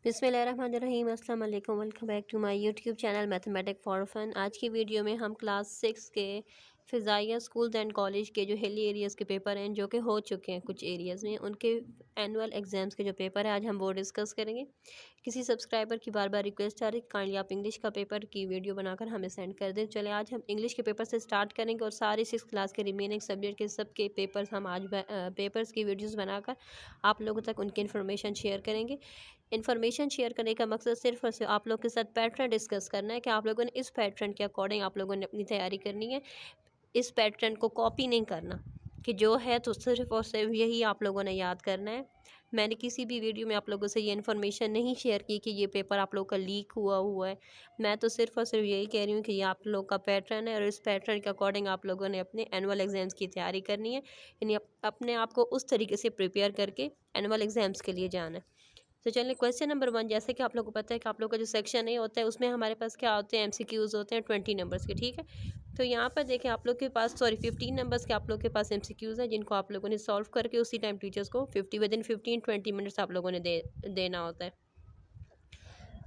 बिस्मिल्लाहिर्रहमानिर्रहीम अस्सलाम वालेकुम। Welcome back to my YouTube channel mathematic for fun. आज की वीडियो में हम क्लास 6 के फ़िज़ाइया स्कूल्स एंड कॉलेज के जो हिली एरियाज़ के पेपर हैं जो कि हो चुके हैं कुछ एरियाज़ में, उनके एनुअल एग्ज़ाम्स के जो पेपर है आज हम वो डिस्कस करेंगे। किसी सब्सक्राइबर की बार बार रिक्वेस्ट आ रही, काइंडली आप इंग्लिश का पेपर की वीडियो बनाकर हमें सेंड कर दें। चले आज हम इंग्लिश के पेपर से स्टार्ट करेंगे और सारे 6 क्लास के रिमेनिंग सब्जेक्ट के सब के पेपर्स हम आज पेपर्स की वीडियोज़ बनाकर आप लोगों तक उनकी इन्फॉर्मेशन शेयर करेंगे। इन्फॉर्मेशन शेयर करने का मकसद सिर्फ और सिर्फ आप लोग के साथ पैटर्न डिस्कस करना है कि आप लोगों ने इस पैटर्न के अकॉर्डिंग आप लोगों ने अपनी तैयारी करनी है। इस पैटर्न को कॉपी नहीं करना कि जो है तो सिर्फ और सिर्फ यही आप लोगों ने याद करना है। मैंने किसी भी वीडियो में आप लोगों से ये इन्फॉर्मेशन नहीं शेयर की कि ये पेपर आप लोग का लीक हुआ है। मैं तो सिर्फ और सिर्फ यही कह रही हूँ कि ये आप लोग का पैटर्न है और इस पैटर्न के अकॉर्डिंग आप लोगों ने अपने एनुअल एग्ज़ाम्स की तैयारी करनी है, यानी अपने आप को उस तरीके से प्रिपेयर करके एनुअल एग्ज़ाम्स के लिए जाना है। तो चलिए क्वेश्चन नंबर 1, जैसे कि आप लोगों को पता है कि आप लोग का जो सेक्शन ए होता है उसमें हमारे पास क्या होते हैं, एमसीक्यूज़ होते हैं 20 नंबर्स के। ठीक है, तो यहाँ पर देखें आप लोग के पास 15 नंबर्स के आप लोग के पास एमसीक्यूज़ हैं जिनको आप लोगों ने सॉल्व करके उसी टाइम टीचर्स को 15 मिनट्स आप लोगों ने देना होता है।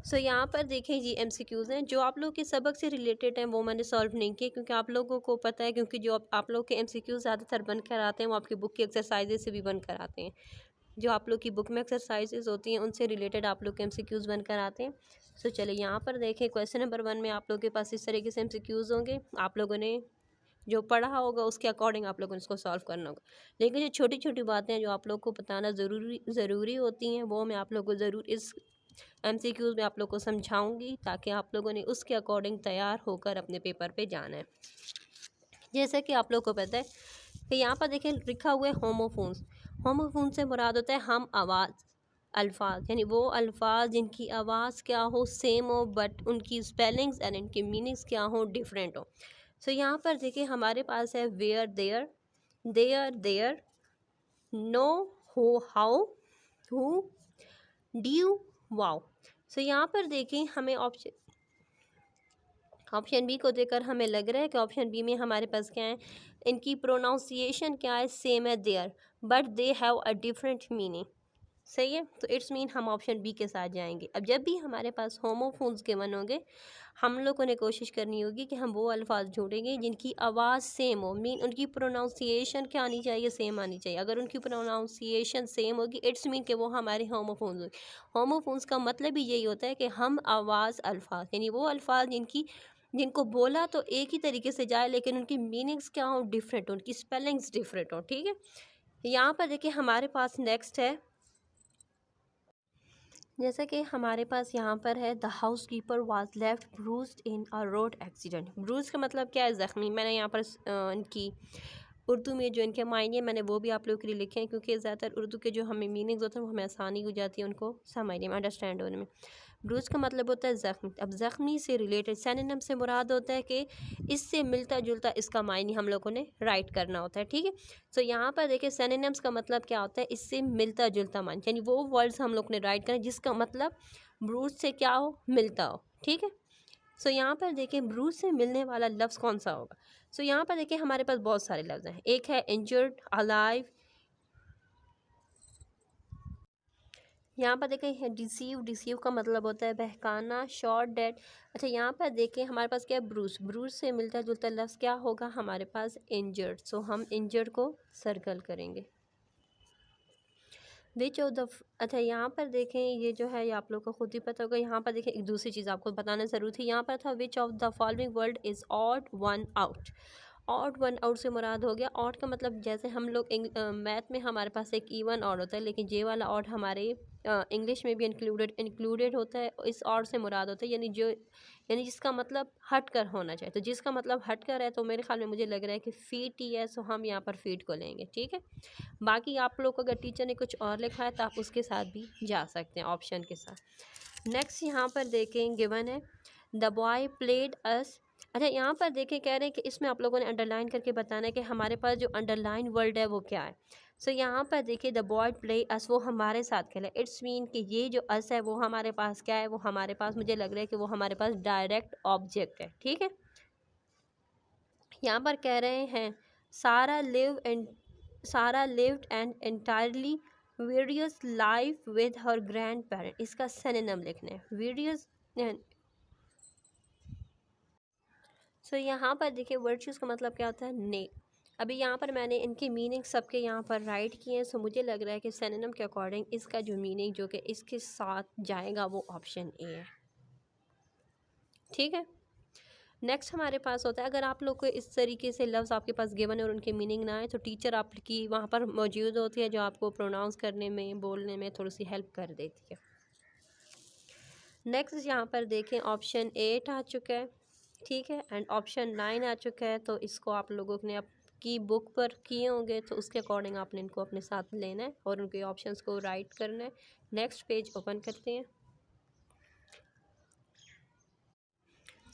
सो यहाँ पर देखें जी एमसीक्यूज़ हैं जो आप लोग के सबक से रिलेटेड हैं, वो मैंने सॉल्व नहीं किए क्योंकि आप लोगों को पता है, क्योंकि जो आप लोग के एमसीक्यूज़ ज़्यादातर बन कर आते हैं वो आपकी बुक की एक्सरसाइजेज से भी बन कर आते हैं। जो आप लोग की बुक में एक्सरसाइजेज होती हैं उनसे रिलेटेड आप लोग के एमसीक्यूज़ बनकर आते हैं। सो चलिए यहाँ पर देखें क्वेश्चन नंबर 1 में आप लोग के पास इस तरीके से एमसीक्यूज़ होंगे। आप लोगों ने जो पढ़ा होगा उसके अकॉर्डिंग आप लोगों ने इसको सॉल्व करना होगा, लेकिन जो छोटी छोटी बातें हैं जो आप लोग को बताना ज़रूरी होती हैं वो मैं आप लोग को ज़रूर इस एमसीक्यूज़ में आप लोग को समझाऊंगी ताकि आप लोगों ने उसके अकॉर्डिंग तैयार होकर अपने पेपर पे जाना है। जैसा कि आप लोग को पता है कि यहाँ पर देखें लिखा हुआ है होमोफोन्स। होमोफोन से मुराद होता है हम आवाज़ अल्फाज, यानी वो अल्फाज जिनकी आवाज़ क्या हो सेम हो बट उनकी स्पेलिंग्स एंड इनकी मीनिंग्स क्या हो डिफरेंट हो। सो यहाँ पर देखिए हमारे पास है वेयर देयर, देयर, नो, हो, हाउ, हु, ड्यू, वाओ। सो यहाँ पर देखें हमें ऑप्शन बी को देखकर हमें लग रहा है कि ऑप्शन बी में हमारे पास क्या है, इनकी प्रोनाउंसिएशन क्या है, सेम है there but they have a different meaning. सही है, तो इट्स मीन हम ऑप्शन बी के साथ जाएंगे। अब जब भी हमारे पास होमोफोन्स के वन होंगे हम लोगों ने कोशिश करनी होगी कि हम वो अल्फाज ढूंढेंगे जिनकी आवाज़ सेम हो, मीन उनकी प्रोनाउंसिएशन क्या आनी चाहिए, सेम आनी चाहिए। अगर उनकी प्रोनाउंसिएशन सेम होगी इट्स मीन कि वो हमारे होमोफोन्स होंगे। होमोफोन्स का मतलब ही यही होता है कि हम आवाज़ अल्फाज, यानी वो अल्फाज जिनको बोला तो एक ही तरीके से जाए लेकिन उनकी मीनिंग्स क्या हो, डिफरेंट हो, उनकी स्पेलिंग्स डिफरेंट हो। ठीक है, यहाँ पर देखिए हमारे पास नेक्स्ट है, जैसा कि हमारे पास यहाँ पर है the house keeper was left bruised in a road accident. Bruise का मतलब क्या है, ज़ख्मी। मैंने यहाँ पर इनकी उर्दू में जो इनके मायने मैंने वो भी आप लोगों के लिए लिखे हैं क्योंकि ज़्यादातर उर्दू के जो हमें मीनिंग्स होते हैं वो हमें आसानी हो जाती है उनको समझने में, अंडरस्टैंड होने में। ब्रूज का मतलब होता है ज़ख्मी। अब ज़ख्मी से रिलेटेड सिनोनिम से मुराद होता है कि इससे मिलता जुलता इसका मायने हम लोगों ने राइट करना होता है। ठीक है, तो यहाँ पर देखिए सिनोनिम्स का मतलब क्या होता है, इससे मिलता जुलता मायने, यानी वो वर्ड्स हम लोग ने राइट करें जिसका मतलब ब्रूज से क्या हो, मिलता हो। ठीक है, सो यहाँ पर देखें ब्रूज से मिलने वाला लफ्ज़ कौन सा होगा। सो यहाँ पर देखें हमारे पास बहुत सारे लफ्ज़ हैं। एक है इंजर्ड, अलाइव, यहाँ पर देखें डिसीव, डिसीव का मतलब होता है बहकाना, शॉर्ट, डेड। अच्छा यहाँ पर देखें हमारे पास क्या है, ब्रूज, ब्रूज से मिलता जुलता लफ्ज़ क्या होगा हमारे पास, इंजर्ड। सो हम इंजर्ड को सर्कल करेंगे। विच ऑफ द, अच्छा यहाँ पर देखें ये जो है ये आप लोग को खुद ही पता होगा। यहाँ पर देखें एक दूसरी चीज़ आपको बताना ज़रूरी थी, यहाँ पर था विच of the following word is odd one out. Odd one out से मुराद हो गया, ऑड का मतलब जैसे हम लोग मैथ में हमारे पास एक इवन ऑड होता है लेकिन जे वाला ऑड हमारे इंग्लिश में भी इंक्लूडेड होता है। इस ऑड से मुराद होता है यानी जिसका मतलब हट कर होना चाहिए। तो जिसका मतलब हट कर है तो मेरे ख्याल में मुझे लग रहा है कि फीट ही है, सो हम यहाँ पर फीट को लेंगे। ठीक है, बाकी आप लोग को अगर टीचर ने कुछ और लिखा है तो आप उसके साथ भी जा सकते हैं ऑप्शन के साथ। नेक्स्ट यहाँ पर देखें गिवन है द बॉय प्लेड अस। अच्छा यहाँ पर देखें कह रहे हैं कि इसमें आप लोगों ने अंडरलाइन करके बताना है कि हमारे पास जो अंडरलाइन वर्ड है वो क्या है। सो यहाँ पर देखिए द बॉय प्ले अस, वो हमारे साथ खेला। इट्स मीन कि ये जो अस है वो हमारे पास क्या है, वो हमारे पास मुझे लग रहा है कि वो हमारे पास डायरेक्ट ऑब्जेक्ट है। ठीक है, यहाँ पर कह रहे हैं सारा lived and entirely various life with her grand parent, इसका सिनोनिम लिखना है वेरियस। सो यहाँ पर देखिए वर्चुअस का मतलब क्या होता है ने। अभी यहाँ पर मैंने इनकी मीनिंग सबके यहाँ पर राइट किए हैं। सो मुझे लग रहा है कि सिनोनिम के अकॉर्डिंग इसका जो मीनिंग जो कि इसके साथ जाएगा वो ऑप्शन ए है। ठीक है, नेक्स्ट हमारे पास होता है अगर आप लोग को इस तरीके से लफ्ज़ आपके पास गिवन है और उनकी मीनिंग ना आए तो टीचर आपकी वहाँ पर मौजूद होती है जो आपको प्रोनाउंस करने में बोलने में थोड़ी सी हेल्प कर देती है। नेक्स्ट यहाँ पर देखें ऑप्शन 8 आ चुका है, ठीक है, एंड ऑप्शन 9 आ चुका है। तो इसको आप लोगों ने आपकी बुक पर किए होंगे तो उसके अकॉर्डिंग आपने इनको अपने साथ लेना है और उनके ऑप्शंस को राइट करना है। नेक्स्ट पेज ओपन करते हैं।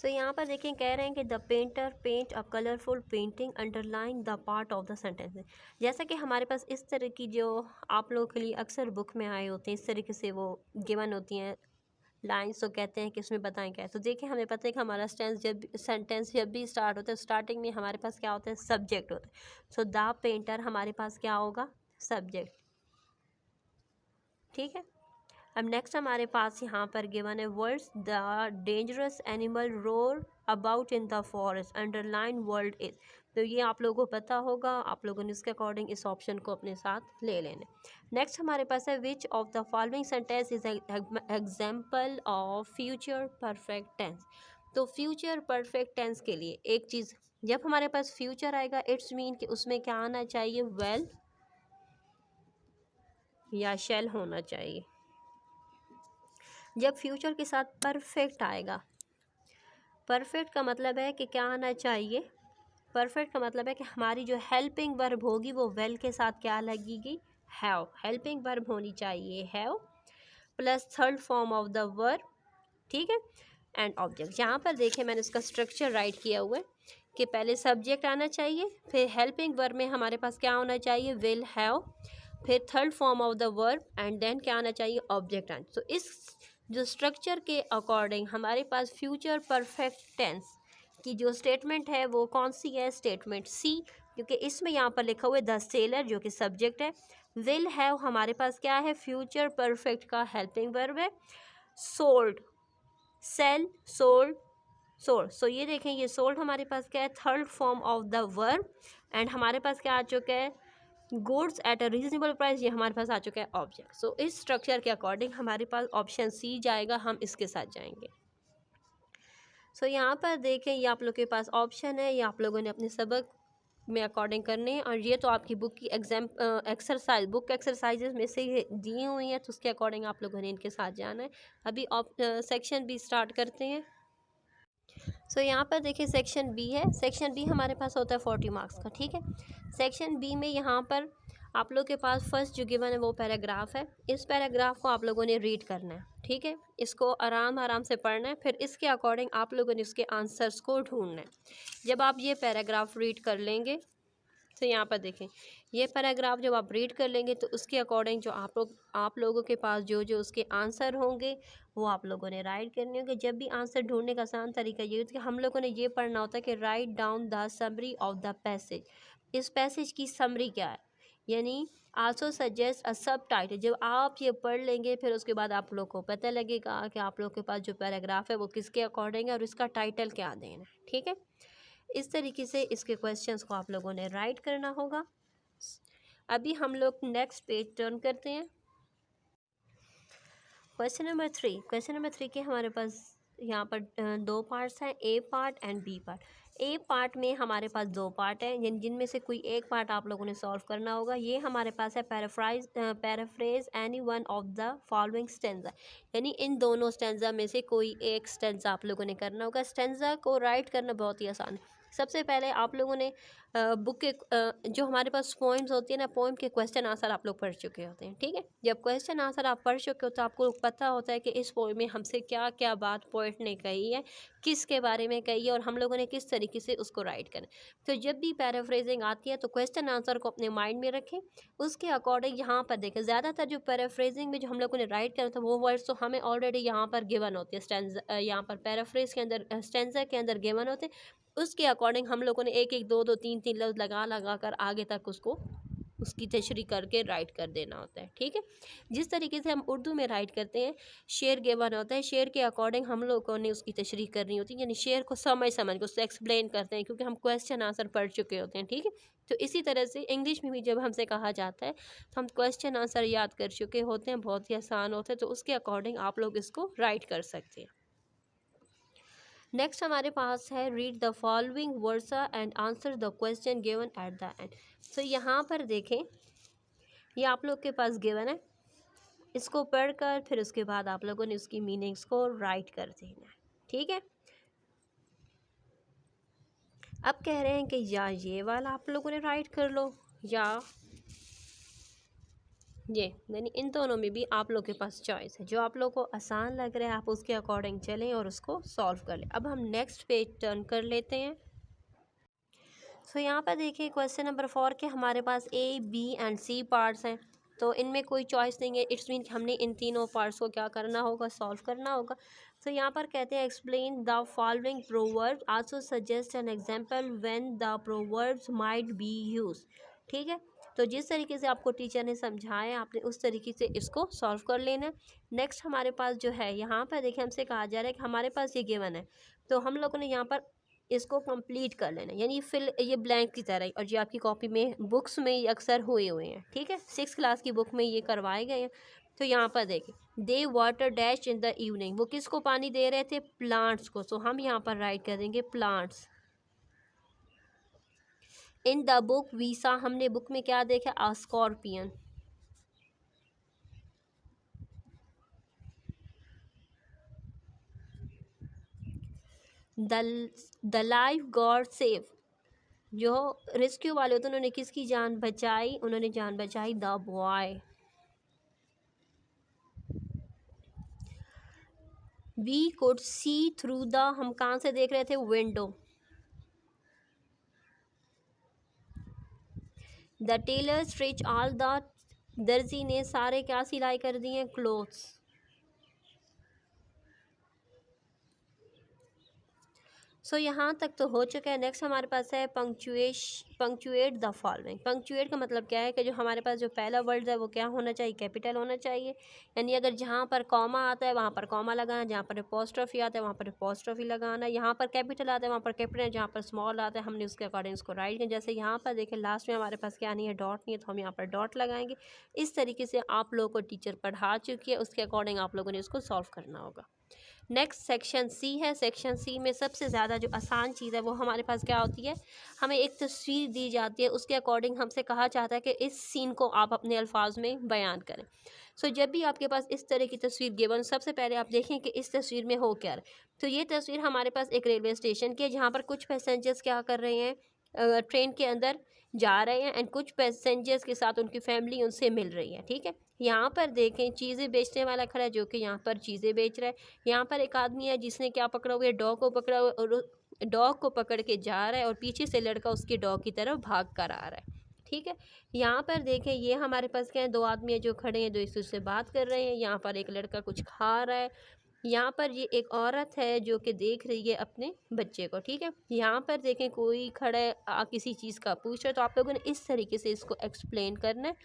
तो यहाँ पर देखें कह रहे हैं कि the painter paint a colourful painting underline the part of the sentence. जैसा कि हमारे पास इस तरह की जो आप लोगों के लिए अक्सर बुक में आए होते हैं इस तरीके से वो गिवन होती हैं लाइन्स, तो कहते हैं कि उसमें बताएं क्या है। तो देखिए हमें पता है कि हमारा सेंटेंस जब भी स्टार्ट होता है स्टार्टिंग में हमारे पास क्या होता है सब्जेक्ट होता है। सो द पेंटर हमारे पास क्या होगा सब्जेक्ट, ठीक है। अब नेक्स्ट हमारे पास यहाँ पर गिवन है words the dangerous animal roar about in the forest underline world is. तो ये आप लोगों को पता होगा, आप लोगों ने इसके अकॉर्डिंग इस ऑप्शन को अपने साथ ले लेना। नेक्स्ट हमारे पास है which of the following sentence is example of future perfect tense. तो फ्यूचर परफेक्ट टेंस के लिए एक चीज़, जब हमारे पास फ्यूचर आएगा इट्स मीन कि उसमें क्या आना चाहिए वेल या शेल होना चाहिए। जब फ्यूचर के साथ परफेक्ट आएगा, परफेक्ट का मतलब है कि क्या आना चाहिए, परफेक्ट का मतलब है कि हमारी जो हेल्पिंग वर्ब होगी वो वेल के साथ क्या लगेगी हैव। हेल्पिंग वर्ब होनी चाहिए have plus third form of the verb, ठीक है, एंड ऑब्जेक्ट। यहाँ पर देखें मैंने इसका स्ट्रक्चर राइट किया हुआ है कि पहले सब्जेक्ट आना चाहिए, फिर हेल्पिंग वर्ब में हमारे पास क्या होना चाहिए विल हैव, फिर third form of the verb and then क्या आना चाहिए ऑब्जेक्ट आना। तो इस जो स्ट्रक्चर के अकॉर्डिंग हमारे पास फ्यूचर परफेक्ट टेंस की जो स्टेटमेंट है वो कौन सी है स्टेटमेंट सी, क्योंकि इसमें यहाँ पर लिखा हुआ है द सेलर जो कि सब्जेक्ट है, विल हैव हमारे पास क्या है फ्यूचर परफेक्ट का हेल्पिंग वर्ब है, सोल्ड सेल सोल्ड सोल्ड। सो ये देखें ये सोल्ड हमारे पास क्या है third form of the verb and हमारे पास क्या आ चुका है goods at a reasonable price, ये हमारे पास आ चुका है ऑब्जेक्ट। सो इस स्ट्रक्चर के अकॉर्डिंग हमारे पास ऑप्शन सी जाएगा, हम इसके साथ जाएंगे। सो यहाँ पर देखें ये आप लोग के पास ऑप्शन है, ये आप लोगों ने अपने सबक में अकॉर्डिंग करने हैं और ये तो आपकी बुक की एग्जाम एक्सरसाइज बुक एक्सरसाइजेज में से दी हुई हैं तो उसके अकॉर्डिंग आप लोगों ने इनके साथ जाना है। अभी सेक्शन बी स्टार्ट करते हैं। सो यहाँ पर देखिए सेक्शन बी है, सेक्शन बी हमारे पास होता है 40 मार्क्स का, ठीक है। सेक्शन बी में यहाँ पर आप लोग के पास फर्स्ट जो गिवन है वो पैराग्राफ है, इस पैराग्राफ को आप लोगों ने रीड करना है, ठीक है, इसको आराम आराम से पढ़ना है, फिर इसके अकॉर्डिंग आप लोगों ने इसके आंसर्स को ढूंढना है। जब आप ये पैराग्राफ रीड कर लेंगे तो यहाँ पर देखें ये पैराग्राफ जब आप रीड कर लेंगे तो उसके अकॉर्डिंग जो आप लोगों के पास जो जो उसके आंसर होंगे वो आप लोगों ने राइट करने होंगे। जब भी आंसर ढूंढने का आसान तरीका ये होता है कि हम लोगों ने ये पढ़ना होता है कि write down the summary of the passage, इस पैसेज की समरी क्या है, यानी आल्सो सजेस्ट अ सब टाइटल। जब आप ये पढ़ लेंगे फिर उसके बाद आप लोग को पता लगेगा कि आप लोग के पास जो पैराग्राफ है वो किसके अकॉर्डिंग है और इसका टाइटल क्या देना है, ठीक है। इस तरीके से इसके क्वेश्चंस को आप लोगों ने राइट करना होगा। अभी हम लोग नेक्स्ट पेज टर्न करते हैं। क्वेश्चन नंबर 3, क्वेश्चन नंबर 3 के हमारे पास यहाँ पर दो पार्ट्स हैं, A part and B part. A part में हमारे पास दो पार्ट हैं जिनमें से कोई एक पार्ट आप लोगों ने सॉल्व करना होगा। ये हमारे पास है paraphrase any one of the following stanza, यानी इन दोनों स्टेंजा में से कोई एक स्टेंजा आप लोगों ने करना होगा। स्टेंजा को राइट करना बहुत ही आसान है। सबसे पहले आप लोगों ने बुक के जो हमारे पास पोइम्स होती है ना, पोइम के क्वेश्चन आंसर आप लोग पढ़ चुके होते हैं, ठीक है। जब क्वेश्चन आंसर आप पढ़ चुके हो तो आपको पता होता है कि इस पोइम में हमसे क्या क्या बात पोइट ने कही है, किसके बारे में कही है और हम लोगों ने किस तरीके से उसको राइट करना। तो जब भी पैराफ्रेजिंग आती है तो क्वेश्चन आंसर को अपने माइंड में रखें, उसके अकॉर्डिंग यहाँ पर देखें। ज़्यादातर जो पैराफ्रेजिंग में जो हम लोगों ने राइट करना था वो वर्ड्स तो हमें ऑलरेडी यहाँ पर गिवन होती है, स्टेंजा यहाँ पर पैराफ्रेज के अंदर स्टेंजा के अंदर गिवन होते, उसके अकॉर्डिंग हम लोगों ने एक एक दो दो तीन तीन लफ्ज़ लगा लगा कर आगे तक उसको उसकी तशरीह करके राइट कर देना होता है, ठीक है। जिस तरीके से हम उर्दू में राइट करते हैं, शेर गिवन होता है, शेर के अकॉर्डिंग हम लोगों ने उसकी तशरीह करनी होती है, यानी शेर को समझ के उससे एक्सप्लेन करते हैं, क्योंकि हम क्वेश्चन आंसर पढ़ चुके होते हैं, ठीक है। तो इसी तरह से इंग्लिश में भी जब हमसे कहा जाता है तो हम क्वेश्चन आंसर याद कर चुके होते हैं, बहुत ही आसान होते हैं, तो उसके अकॉर्डिंग आप लोग इसको राइट कर सकते हैं। नेक्स्ट हमारे पास है read the following words and answer the question given at the end. तो यहाँ पर देखें, ये आप लोग के पास गिवन है, इसको पढ़कर फिर उसके बाद आप लोगों ने उसकी मीनिंग्स को राइट कर देना है, ठीक है। अब कह रहे हैं कि या ये वाला आप लोगों ने राइट कर लो या ये, यानी इन दोनों में भी आप लोग के पास चॉइस है, जो आप लोग को आसान लग रहा है आप उसके अकॉर्डिंग चलें और उसको सॉल्व कर लें। अब हम नेक्स्ट पेज टर्न कर लेते हैं। सो यहाँ पर देखिए क्वेश्चन नंबर 4 के हमारे पास A, B and C parts हैं, तो इनमें कोई चॉइस नहीं है। इट्स मीन हमने इन तीनों पार्ट्स को क्या करना होगा, सॉल्व करना होगा। तो यहाँ पर कहते हैं explain the following proverbs, also suggest an example when the proverbs might be use, ठीक है। तो जिस तरीके से आपको टीचर ने समझाया आपने उस तरीके से इसको सॉल्व कर लेना है। नेक्स्ट हमारे पास जो है यहाँ पर देखिए हमसे कहा जा रहा है कि हमारे पास ये गिवन है, तो हम लोगों ने यहाँ पर इसको कंप्लीट कर लेना, यानी फिल ये ब्लैंक की तरह ही, और ये आपकी कॉपी में बुक्स में ये अक्सर हुए हैं, ठीक है। 6th क्लास की बुक में ये करवाए गए हैं। तो यहाँ पर देखें, they water dash in the evening, वो किसको पानी दे रहे थे, प्लांट्स को। तो हम यहाँ पर राइट कर देंगे plants. In the book we saw, हमने बुक में क्या देखा, a scorpion. The life god save, जो रेस्क्यू वाले होते हैं उन्होंने किसकी जान बचाई, उन्होंने जान बचाई the boy. We could see through the, हम कहाँ से देख रहे थे, window. The tailor stitch all the, दर्जी ने सारे क्या सिलाई कर दिए, क्लोथ्स। सो यहाँ तक तो हो चुका है। नेक्स्ट हमारे पास है पंक्चुएट द फॉलोइंग। पंक्चुएट का मतलब क्या है कि जो हमारे पास जो पहला वर्ड है वो क्या होना चाहिए, कैपिटल होना चाहिए, यानी अगर जहाँ पर कॉमा आता है वहाँ पर कॉमा लगाना, जहाँ पर अपोस्ट्रोफी आता है वहाँ पर अपोस्ट्रोफी लगाना, यहाँ पर कैपिटल आता है वहाँ पर कैपिटल, जहाँ पर स्मॉल आता है हमने उसके अकॉर्डिंग उसको राइट किया। जैसे यहाँ पर देखें लास्ट में हमारे पास क्या नहीं है, डॉट नहीं है, तो हम यहाँ पर डॉट लगाएंगे। इस तरीके से आप लोगों को टीचर पढ़ा चुकी है, उसके अकॉर्डिंग आप लोगों ने उसको सॉल्व करना होगा। नेक्स्ट सेक्शन सी है। सेक्शन सी में सबसे ज़्यादा जो आसान चीज़ है वो हमारे पास क्या होती है, हमें एक तस्वीर दी जाती है, उसके अकॉर्डिंग हमसे कहा जाता है कि इस सीन को आप अपने अल्फाज में बयान करें। सो जब भी आपके पास इस तरह की तस्वीर गिवन, सबसे पहले आप देखें कि इस तस्वीर में हो क्या रहा है। तो ये तस्वीर हमारे पास एक रेलवे स्टेशन की है, जहाँ पर कुछ पैसेंजर्स क्या कर रहे हैं, ट्रेन के अंदर जा रहे हैं, एंड कुछ पैसेंजर्स के साथ उनकी फैमिली उनसे मिल रही है, ठीक है। यहाँ पर देखें चीज़ें बेचने वाला खड़ा है, जो कि यहाँ पर चीज़ें बेच रहा है। यहाँ पर एक आदमी है जिसने क्या पकड़ा हुआ है, डॉग को पकड़ा हुआ है, और डॉग को पकड़ के जा रहा है, और पीछे से लड़का उसकी डॉग की तरफ भाग कर आ रहा है, ठीक है। यहाँ पर देखें ये हमारे पास क्या है, दो आदमी है जो खड़े हैं, जो एक दूसरे से बात कर रहे हैं। यहाँ पर एक लड़का कुछ खा रहा है। यहाँ पर ये एक औरत है जो कि देख रही है अपने बच्चे को, ठीक है। यहाँ पर देखें कोई खड़ा है, किसी चीज़ का पूछ रहा है, तो आप लोगों ने इस तरीके से इसको एक्सप्लेन करना है,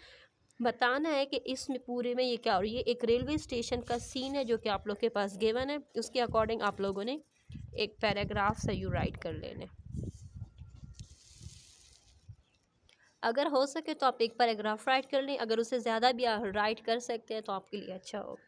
बताना है कि इसमें पूरे में ये क्या हो रही है। एक रेलवे स्टेशन का सीन है जो कि आप लोग के पास गिवन है, उसके अकॉर्डिंग आप लोगों ने एक पैराग्राफ से यू राइट कर लेने। अगर हो सके तो आप एक पैराग्राफ राइट कर लें, अगर उससे ज़्यादा भी आप राइट कर सकते हैं तो आपके लिए अच्छा होगा।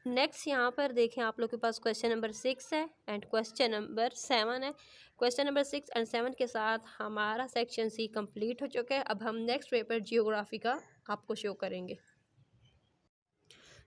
नेक्स्ट यहाँ पर देखें आप लोग के पास क्वेश्चन नंबर 6 है एंड क्वेश्चन नंबर 7 है। क्वेश्चन नंबर 6 एंड 7 के साथ हमारा सेक्शन सी कंप्लीट हो चुका है। अब हम नेक्स्ट पेपर जियोग्राफी का आपको शो करेंगे।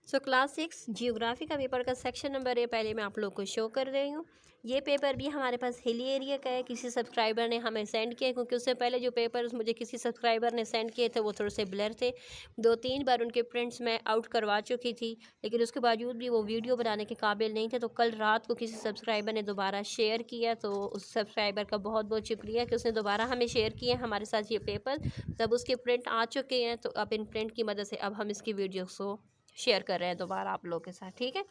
सो क्लास 6 जियोग्राफी का पेपर का सेक्शन नंबर है, पहले मैं आप लोग को शो कर रही हूँ। ये पेपर भी हमारे पास हिली एरिया का है, किसी सब्सक्राइबर ने हमें सेंड किया, क्योंकि उससे पहले जो पेपर्स मुझे किसी सब्सक्राइबर ने सेंड किए थे वो थोड़े से ब्लर थे। 2-3 बार उनके प्रिंट्स मैं आउट करवा चुकी थी, लेकिन उसके बावजूद भी वो वीडियो बनाने के काबिल नहीं थे। तो कल रात को किसी सब्सक्राइबर ने दोबारा शेयर किया, तो उस सब्सक्राइबर का बहुत बहुत शुक्रिया कि उसने दोबारा हमें शेयर किया हमारे साथ ये पेपर। तब उसके प्रिंट आ चुके हैं, तो अब इन प्रिंट की मदद से अब हम इसकी वीडियो को शेयर कर रहे हैं दोबारा आप लोगों के साथ, ठीक है।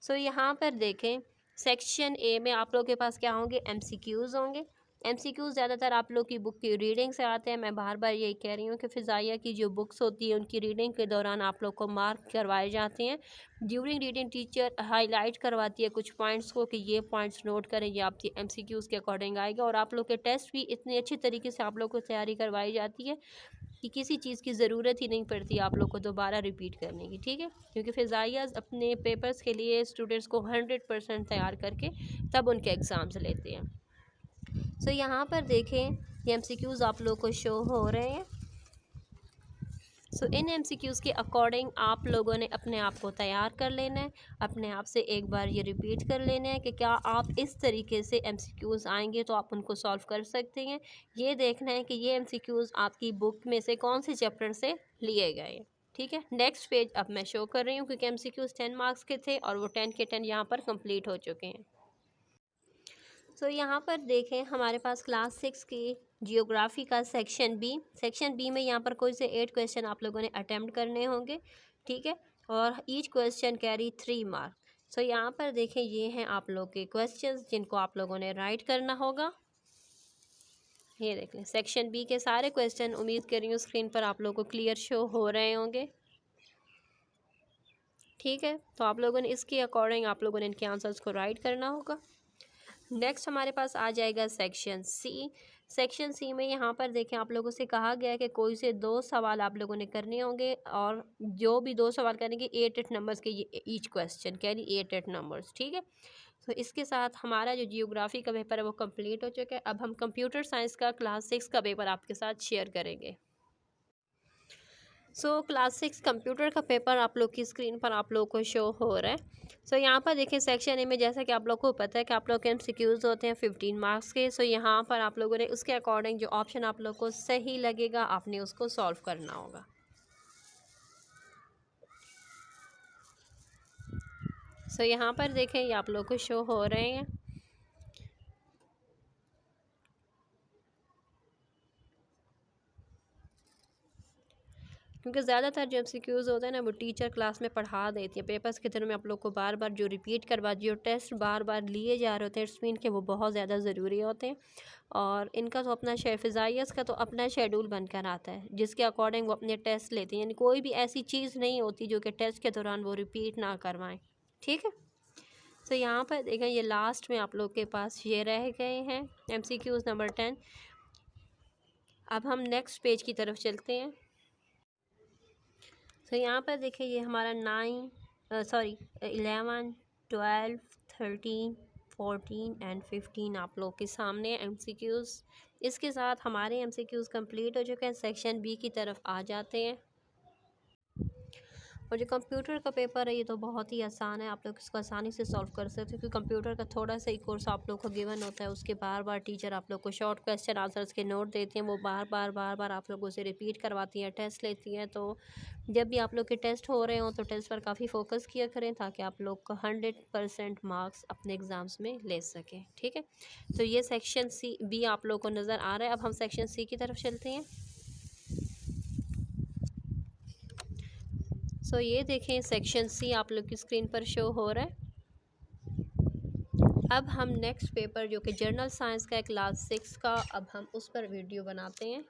सो यहाँ पर देखें सेक्शन ए में आप लोगों के पास क्या होंगे, MCQs होंगे, MCQ ज़्यादातर आप लोग की बुक की रीडिंग से आते हैं। मैं बार बार यही कह रही हूँ कि फ़िज़ाइया की जो बुक्स होती है उनकी रीडिंग के दौरान आप लोग को मार्क करवाए जाते हैं। ड्यूरिंग रीडिंग टीचर हाईलाइट करवाती है कुछ पॉइंट्स को कि ये पॉइंट्स नोट करें, ये आपकी MCQs के अकॉर्डिंग आएगा। और आप लोग के टेस्ट भी इतने अच्छी तरीके से आप लोग को तैयारी करवाई जाती है कि किसी चीज़ की ज़रूरत ही नहीं पड़ती आप लोग को दोबारा रिपीट करने की, ठीक है। क्योंकि फ़िज़ाइयाज़ अपने पेपर्स के लिए स्टूडेंट्स को 100% तैयार करके तब उनके एग्ज़ाम्स लेते हैं। सो यहाँ पर देखें ये MCQs आप लोग को शो हो रहे हैं। इन MCQs के अकॉर्डिंग आप लोगों ने अपने आप को तैयार कर लेना है। अपने आप से एक बार ये रिपीट कर लेना है कि क्या आप इस तरीके से MCQs आएंगे तो आप उनको सॉल्व कर सकते हैं। ये देखना है कि ये MCQs आपकी बुक में से कौन से चैप्टर से लिए गए हैं, ठीक है। नेक्स्ट पेज अब मैं शो कर रही हूँ क्योंकि MCQs 10 मार्क्स के थे और वो 10 के 10 यहाँ पर कंप्लीट हो चुके हैं। यहाँ पर देखें हमारे पास क्लास 6 की जियोग्राफी का सेक्शन बी में यहाँ पर कोई से 8 क्वेश्चन आप लोगों ने अटेम्प्ट करने होंगे, ठीक है। और ईच क्वेश्चन कैरी 3 मार्क। यहाँ पर देखें ये हैं आप लोग के क्वेश्चंस जिनको आप लोगों ने राइट करना होगा। ये देख लें सेक्शन बी के सारे क्वेश्चन, उम्मीद कर रही हूँ स्क्रीन पर आप लोगों को क्लियर शो हो रहे होंगे, ठीक है। तो आप लोगों ने इसके अकॉर्डिंग आप लोगों ने इनके आंसर्स को राइट करना होगा। नेक्स्ट हमारे पास आ जाएगा सेक्शन सी में यहाँ पर देखें आप लोगों से कहा गया है कि कोई से 2 सवाल आप लोगों ने करने होंगे और जो भी 2 सवाल करेंगे 8 नंबर्स के ईच क्वेश्चन कैरी 8 नंबर्स, ठीक है। इसके साथ हमारा जो जियोग्राफी का पेपर है वो कंप्लीट हो चुका है। अब हम कंप्यूटर साइंस का क्लास 6 का पेपर आपके साथ शेयर करेंगे। क्लास 6 कंप्यूटर का पेपर आप लोग की स्क्रीन पर आप लोग को शो हो रहा है। यहाँ पर देखिए सेक्शन ए में जैसा कि आप लोग को पता है कि आप लोग के MCQs होते हैं 15 मार्क्स के। यहाँ पर आप लोगों ने उसके अकॉर्डिंग जो ऑप्शन आप लोग को सही लगेगा आपने उसको सॉल्व करना होगा। यहाँ पर देखें ये आप लोग को शो हो रहे हैं। क्योंकि ज़्यादातर जो MCQs होते हैं ना वो टीचर क्लास में पढ़ा देती है। पेपर्स के दिनों में आप लोग को बार बार जो रिपीट करवा जो टेस्ट बार बार लिए जा रहे होते हैं स्क्रीन के वो बहुत ज़्यादा ज़रूरी होते हैं। और इनका तो अपना फ़िज़ाइयाज़ का तो अपना शेड्यूल बनकर आता है जिसके अकॉर्डिंग वो अपने टेस्ट लेते हैं। यानी कोई भी ऐसी चीज़ नहीं होती जो कि टेस्ट के दौरान वो रिपीट ना करवाएँ, ठीक है। यहाँ पर देखें ये लास्ट में आप लोग के पास ये रह गए हैं MCQs नंबर 10। अब हम नेक्स्ट पेज की तरफ चलते हैं। यहाँ पर देखिए ये हमारा 11, 12, 13, 14 एंड 15 आप लोग के सामने MCQs। इसके साथ हमारे MCQs कंप्लीट हो चुके हैं। सेक्शन बी की तरफ आ जाते हैं। और जो कंप्यूटर का पेपर है ये तो बहुत ही आसान है, आप लोग इसको आसानी से सॉल्व कर सकते हो क्योंकि कंप्यूटर का थोड़ा सा ही कोर्स आप लोग को गिवन होता है। उसके बार बार टीचर आप लोग को शॉर्ट क्वेश्चन आंसर्स के नोट देती हैं, वो बार बार आप लोगों से रिपीट करवाती हैं, टेस्ट लेती हैं। तो जब भी आप लोग के टेस्ट हो रहे हों तो टेस्ट पर काफ़ी फोकस किया करें ताकि आप लोग को 100% मार्क्स अपने एग्ज़ाम्स में ले सकें, ठीक है। ये सेक्शन बी आप लोग को नज़र आ रहा है। अब हम सेक्शन सी की तरफ चलते हैं। ये देखें सेक्शन सी आप लोग की स्क्रीन पर शो हो रहा है। अब हम नेक्स्ट पेपर जो कि जर्नल साइंस का है क्लास 6 का, अब हम उस पर वीडियो बनाते हैं।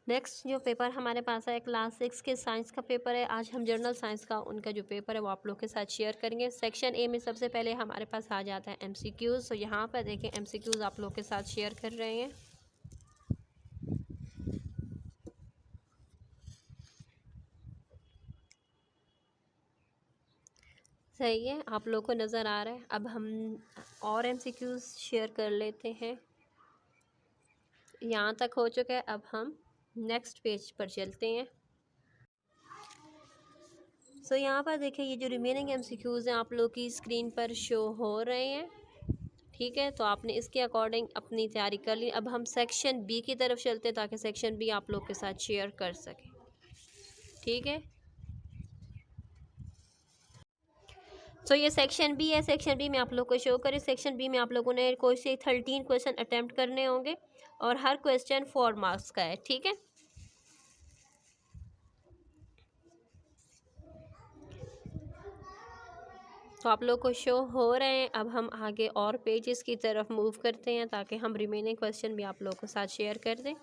नेक्स्ट जो पेपर हमारे पास है क्लास 6 के साइंस का पेपर है। आज हम जर्नल साइंस का उनका जो पेपर है वो आप लोग के साथ शेयर करेंगे। सेक्शन ए में सबसे पहले हमारे पास आ जाता है MCQs। यहाँ पर देखें MCQs आप लोग के साथ शेयर कर रहे हैं। सही है, आप लोग को नज़र आ रहा है। अब हम और MCQs शेयर कर लेते हैं। यहाँ तक हो चुका है। अब हम नेक्स्ट पेज पर चलते हैं। यहाँ पर देखें ये जो रिमेनिंग MCQs हैं आप लोग की स्क्रीन पर शो हो रहे हैं, ठीक है। तो आपने इसके अकॉर्डिंग अपनी तैयारी कर ली। अब हम सेक्शन बी की तरफ चलते हैं ताकि सेक्शन बी आप लोग के साथ शेयर कर सकें, ठीक है। ये सेक्शन बी है। सेक्शन बी में आप लोग को शो करें। सेक्शन बी में आप लोगों ने कोई से 13 क्वेश्चन अटेम्प्ट करने होंगे और हर क्वेश्चन 4 मार्क्स का है, ठीक है। तो आप लोग को शो हो रहे हैं। अब हम आगे और पेजेस की तरफ मूव करते हैं ताकि हम रिमेनिंग क्वेश्चन भी आप लोगों के साथ शेयर कर दें।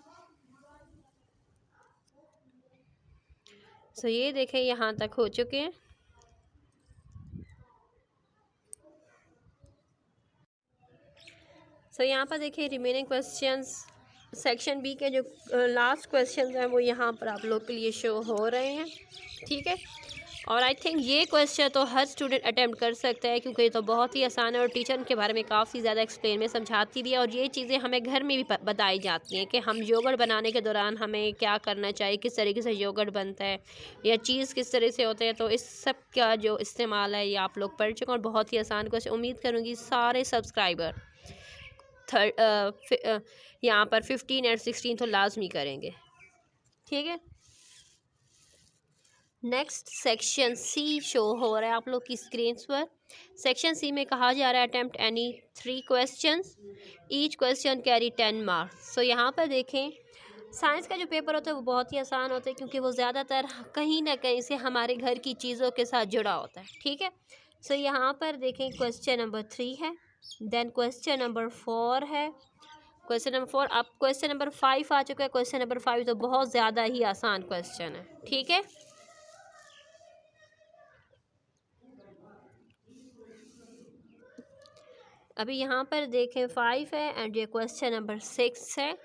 सो ये देखें, यहाँ तक हो चुके हैं। सो यहाँ पर देखिए रिमेनिंग क्वेश्चंस सेक्शन बी के जो लास्ट क्वेश्चंस हैं वो यहाँ पर आप लोग के लिए शो हो रहे हैं, ठीक है। और आई थिंक ये क्वेश्चन तो हर स्टूडेंट अटेम्प्ट कर सकता है क्योंकि ये तो बहुत ही आसान है और टीचर उनके बारे में काफ़ी ज़्यादा एक्सप्लेन में समझाती भी है। और ये चीज़ें हमें घर में भी बताई जाती हैं कि हम योगर्ट बनाने के दौरान हमें क्या करना चाहिए, किस तरीके से योगर्ट बनता है या चीज़ किस तरह से होते हैं। तो इस सब का जो इस्तेमाल है ये आप लोग पढ़ चुके हैं और बहुत ही आसान क्वेश्चन। उम्मीद करूँगी सारे सब्सक्राइबर यहाँ पर 15 और 16 तो लाजमी करेंगे, ठीक है। नेक्स्ट सेक्शन सी शो हो रहा है आप लोग की स्क्रीन पर। सेक्शन सी में कहा जा रहा है attempt any 3 questions, each question carry 10 marks. So यहाँ पर देखें साइंस का जो पेपर होता है वो बहुत ही आसान होता है क्योंकि वो ज़्यादातर कहीं ना कहीं से हमारे घर की चीज़ों के साथ जुड़ा होता है, ठीक है। सो यहाँ पर देखें क्वेश्चन नंबर 3 है, देन क्वेश्चन नंबर 4 है, क्वेश्चन नंबर 4, अब क्वेश्चन नंबर 5 आ चुका है। क्वेश्चन नंबर 5 तो बहुत ज़्यादा ही आसान क्वेश्चन है, ठीक है। अभी यहाँ पर देखें 5 है एंड ये क्वेश्चन नंबर 6 है।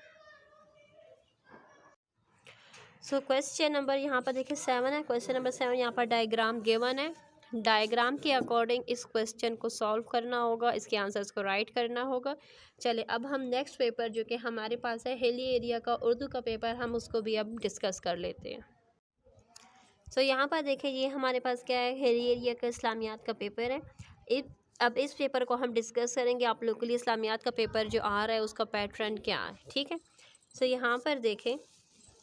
सो क्वेश्चन नंबर यहाँ पर देखें 7 है। क्वेश्चन नंबर 7 यहाँ पर डायग्राम गिवन है, डायग्राम के अकॉर्डिंग इस क्वेश्चन को सॉल्व करना होगा, इसके आंसर्स को राइट करना होगा। चले अब हम नेक्स्ट पेपर जो कि हमारे पास है हिली एरिया का उर्दू का पेपर, हम उसको भी अब डिस्कस कर लेते हैं। सो यहाँ पर देखें ये हमारे पास क्या है, हिली एरिया का इस्लामियात का पेपर है। अब इस पेपर को हम डिस्कस करेंगे। आप लोगों के लिए इस्लामियात का पेपर जो आ रहा है उसका पैटर्न क्या है, ठीक है। सो यहाँ पर देखें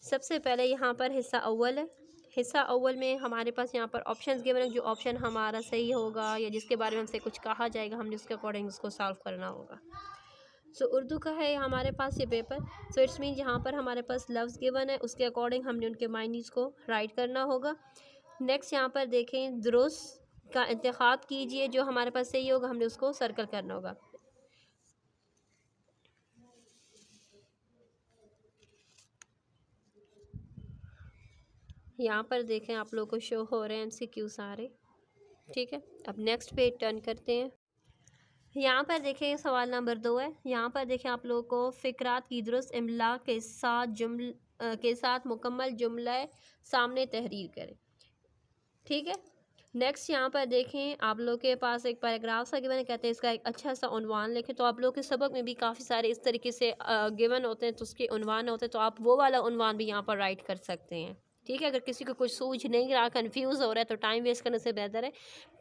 सबसे पहले यहाँ पर हिस्सा अव्वल है। हिस्सा अव्वल में हमारे पास यहाँ पर ऑप्शंस गिवन है, जो ऑप्शन हमारा सही होगा या जिसके बारे में हमसे कुछ कहा जाएगा हमने उसके अकॉर्डिंग उसको सॉल्व करना होगा। सो उर्दू का है हमारे पास ये पेपर। सो इट्स मीन यहाँ पर हमारे पास लफ्ज़ गिवन है, उसके अकॉर्डिंग हमने उनके मायनीज़ को राइट करना होगा। नेक्स्ट यहाँ पर देखें दुरुस्त का इंतखाब कीजिए, जो हमारे पास सही होगा हमने उसको सर्कल करना होगा। यहाँ पर देखें आप लोगों को शो हो रहे हैं MCQ सारे, ठीक है। अब नेक्स्ट पेज टर्न करते हैं। यहाँ पर देखें सवाल नंबर 2 है। यहाँ पर देखें आप लोगों को फ़िक्रात की दुरुस्त इमला के साथ मुकम्मल जुमला सामने तहरीर करें, ठीक है। नेक्स्ट यहाँ पर देखें आप लोग के पास एक पैराग्राफ सा गिवन है, कहते हैं इसका एक अच्छा सा उन्वान लिखें। तो आप लोग के सबक में भी काफ़ी सारे इस तरीके से गिवन होते हैं तो उसके उन्वान होते हैं, तो आप वो वाला उन्वान भी यहाँ पर राइट कर सकते हैं, ठीक है। अगर किसी को कुछ सूझ नहीं रहा, कंफ्यूज हो रहा है, तो टाइम वेस्ट करने से बेहतर है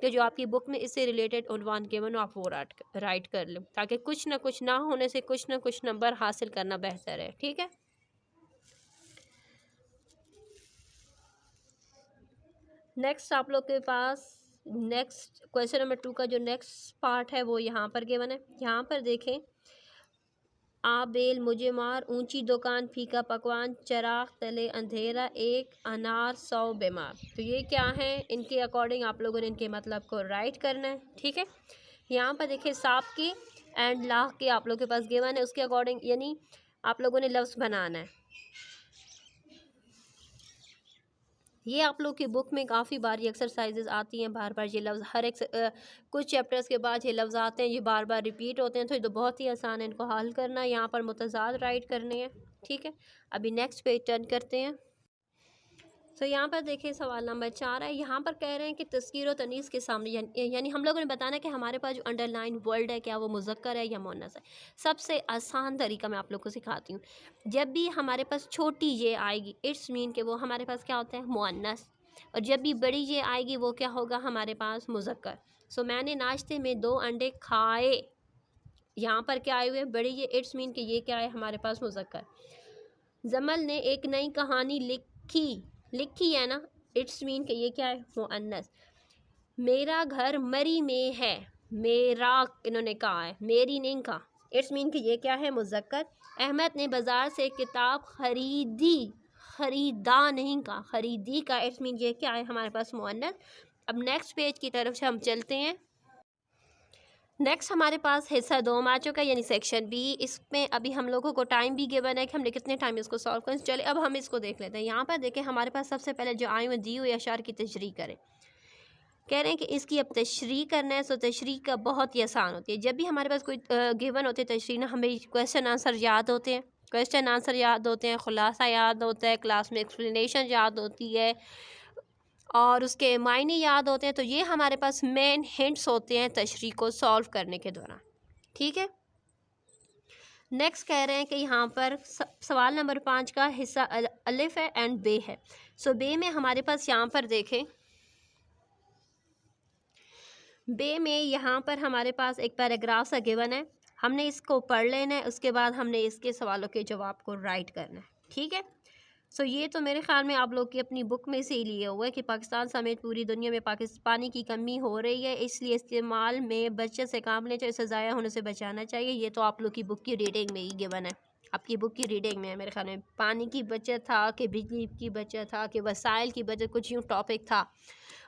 कि जो आपकी बुक में इससे रिलेटेड उन्वान गिवन हो आप वो राइट कर लें, ताकि कुछ ना होने से कुछ ना कुछ नंबर हासिल करना बेहतर है, ठीक है। नेक्स्ट आप लोग के पास नेक्स्ट क्वेश्चन नंबर 2 का जो नेक्स्ट पार्ट है वो यहाँ पर गिवन है। यहाँ पर देखें आ बेल मुझे मार, ऊंची दुकान फीका पकवान, चराग तले अंधेरा, एक अनार 100 बीमार। तो ये क्या है, इनके अकॉर्डिंग आप लोगों ने इनके मतलब को राइट करना है, ठीक है। यहाँ पर देखिए साफ की एंड लाह के आप लोग के पास गिवन है, उसके अकॉर्डिंग यानी आप लोगों ने लफ्ज़ बनाना है। ये आप लोग की बुक में काफ़ी बार ये एक्सरसाइजेज आती हैं, बार बार ये लफ्ज़ हर एक कुछ चैप्टर्स के बाद ये लफ्ज़ आते हैं, ये बार बार रिपीट होते हैं, तो ये तो बहुत ही आसान है इनको हल करना। यहाँ पर मुतज़ाद राइट करने हैं, ठीक है। अभी नेक्स्ट पेज टर्न करते हैं। तो यहाँ पर देखिए सवाल नंबर 4 है। यहाँ पर कह रहे हैं कि तस्कीर और तनीस के सामने यानी हम लोगों ने बताना कि हमारे पास जो अंडरलाइन वर्ड है क्या वो मुज़क्कर है या मुअन्नस है। सबसे आसान तरीका मैं आप लोग को सिखाती हूँ। जब भी हमारे पास छोटी ये आएगी इट्स मीन कि वो हमारे पास क्या होता है, मुअन्नस। और जब भी बड़ी ये आएगी वो क्या होगा, हमारे पास मुज़क्कर। सो मैंने नाश्ते में 2 अंडे खाए, यहाँ पर क्या आए हुए, बड़ी ये इट्स मीन कि ये क्या है, हमारे पास मुज़क्कर। जमल ने एक नई कहानी लिखी है ना, इट्स मीन कि ये क्या है, मुअन्नस। मेरा घर मरी में है, मेरा इन्होंने कहा है, मेरी नहीं कहा, इट्स मीन कि ये क्या है, मुज़क्कर। अहमद ने बाज़ार से किताब खरीदा नहीं कहा, खरीदी का, इट्स मीन ये क्या है, हमारे पास मुअन्नस। अब नेक्स्ट पेज की तरफ से हम चलते हैं। नेक्स्ट हमारे पास हिस्सा 2 आ चुका है, यानी सेक्शन बी। इसमें अभी हम लोगों को टाइम भी गिवन है कि हमने कितने टाइम इसको सॉल्व करें। चले अब हम इसको देख लेते हैं। यहाँ पर देखें हमारे पास सबसे पहले जो आए हुए दी हुई अशार की तशरीह करें। कह रहे हैं कि इसकी अब तशरीह करना है, सो तशरीह का बहुत ही आसान होती है। जब भी हमारे पास कोई गिवन होते हैं तशरीह ना, हमें क्वेश्चन आंसर याद होते हैं, क्वेश्चन आंसर याद होते हैं, खुलासा याद होता है, क्लास में एक्सप्लेनेशन याद होती है और उसके मायने याद होते हैं। तो ये हमारे पास मेन हिंट्स होते हैं तशरीह को सॉल्व करने के दौरान। ठीक है, नेक्स्ट कह रहे हैं कि यहाँ पर सवाल नंबर 5 का हिस्सा अलिफ है एंड बे है। सो बे में हमारे पास यहाँ पर देखें, बे में यहाँ पर हमारे पास एक पैराग्राफ सा गिवन है, हमने इसको पढ़ लेना है, उसके बाद हमने इसके सवालों के जवाब को राइट करना है। ठीक है, सो ये तो मेरे ख्याल में आप लोग की अपनी बुक में से ही लिए हुए कि पाकिस्तान समेत पूरी दुनिया में पानी की कमी हो रही है, इसलिए इस्तेमाल में बचत से काम लेना चाहिए, इसे ज़ाया होने से बचाना चाहिए। ये तो आप लोग की बुक की रीडिंग में ही गिवन है, आपकी बुक की रीडिंग में है मेरे ख्याल में। पानी की बचत था कि बिजली की बचत था कि वसाइल की बचत, कुछ यूँ टॉपिक था